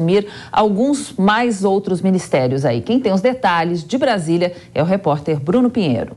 assumir alguns mais outros ministérios aí. Quem tem os detalhes de Brasília é o repórter Bruno Pinheiro.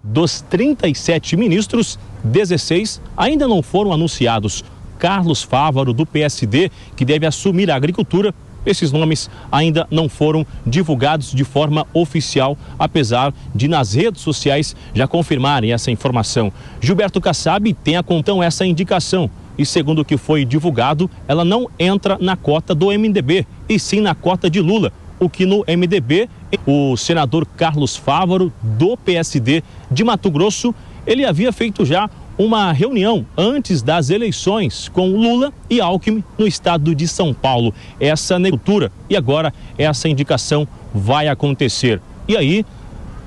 Dos 37 ministros, 16 ainda não foram anunciados. Carlos Fávaro, do PSD, que deve assumir a agricultura, esses nomes ainda não foram divulgados de forma oficial, apesar de nas redes sociais já confirmarem essa informação. Gilberto Kassab tem a contar essa indicação e, segundo o que foi divulgado, ela não entra na cota do MDB, e sim na cota de Lula. O que no MDB, o senador Carlos Fávaro, do PSD de Mato Grosso, ele havia feito já uma reunião antes das eleições com Lula e Alckmin no estado de São Paulo. Essa negociação e agora essa indicação vai acontecer. E aí,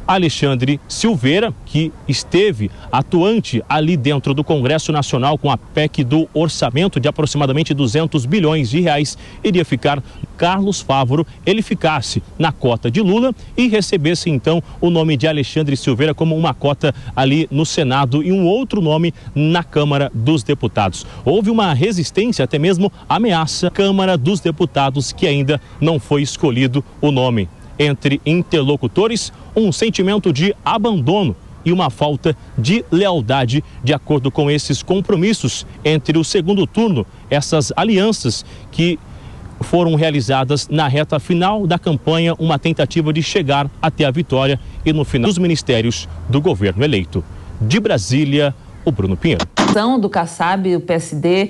Alexandre Silveira, que esteve atuante ali dentro do Congresso Nacional com a PEC do orçamento de aproximadamente 200 bilhões de reais, iria ficar. Carlos Fávaro, ele ficasse na cota de Lula e recebesse então o nome de Alexandre Silveira como uma cota ali no Senado e um outro nome na Câmara dos Deputados. Houve uma resistência, até mesmo ameaça, Câmara dos Deputados, que ainda não foi escolhido o nome. Entre interlocutores, um sentimento de abandono e uma falta de lealdade, de acordo com esses compromissos entre o segundo turno, essas alianças que foram realizadas na reta final da campanha, uma tentativa de chegar até a vitória e no final dos ministérios do governo eleito. De Brasília, o Bruno Pinheiro. Do Kassab, o PSD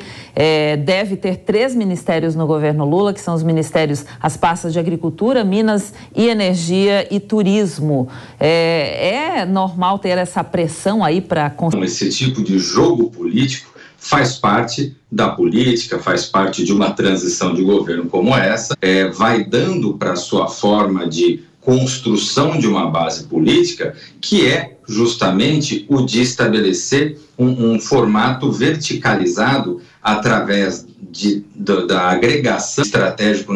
deve ter 3 ministérios no governo Lula, que são os ministérios, as pastas de Agricultura, Minas e Energia e Turismo. É normal ter essa pressão aí para... Esse tipo de jogo político faz parte da política, faz parte de uma transição de governo como essa, vai dando para a sua forma de construção de uma base política, que é justamente o de estabelecer um formato verticalizado através da agregação estratégica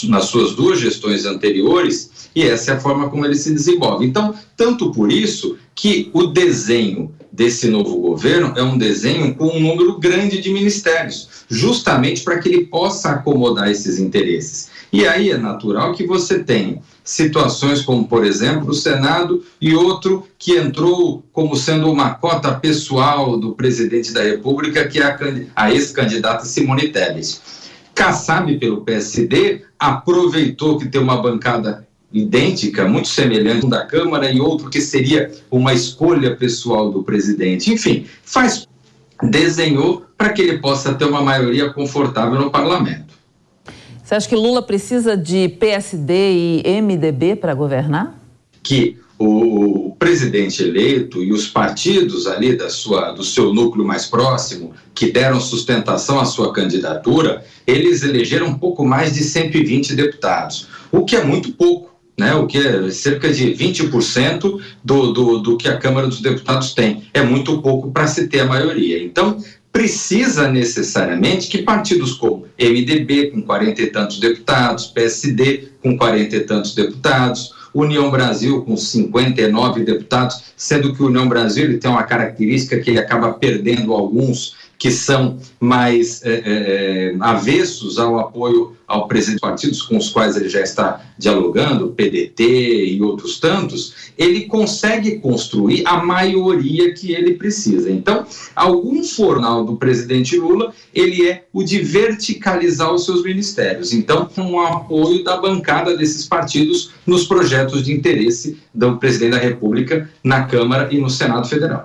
nas suas 2 gestões anteriores, e essa é a forma como ele se desenvolve. Então, tanto por isso que o desenho desse novo governo é um desenho com um número grande de ministérios, justamente para que ele possa acomodar esses interesses. E aí é natural que você tenha situações como, por exemplo, o Senado e outro que entrou como sendo uma cota pessoal do presidente da República, que é a ex-candidata Simone Tebet. Kassab, pelo PSD, aproveitou que tem uma bancada idêntica, muito semelhante da Câmara, e outro que seria uma escolha pessoal do presidente. Enfim, desenhou para que ele possa ter uma maioria confortável no parlamento. Você acha que Lula precisa de PSD e MDB para governar? Que o presidente eleito e os partidos ali do seu núcleo mais próximo, que deram sustentação à sua candidatura, eles elegeram um pouco mais de 120 deputados, o que é muito pouco, né? O que é cerca de 20% do que a Câmara dos Deputados tem. É muito pouco para se ter a maioria. Então, precisa necessariamente que partidos como MDB, com 40 e tantos deputados, PSD, com 40 e tantos deputados, União Brasil, com 59 deputados, sendo que o União Brasil ele tem uma característica que ele acaba perdendo alguns que são mais avessos ao apoio ao presidente dos partidos com os quais ele já está dialogando, PDT e outros tantos, ele consegue construir a maioria que ele precisa. Então, algum formal do presidente Lula, ele é o de verticalizar os seus ministérios. Então, com o apoio da bancada desses partidos nos projetos de interesse do presidente da República na Câmara e no Senado Federal.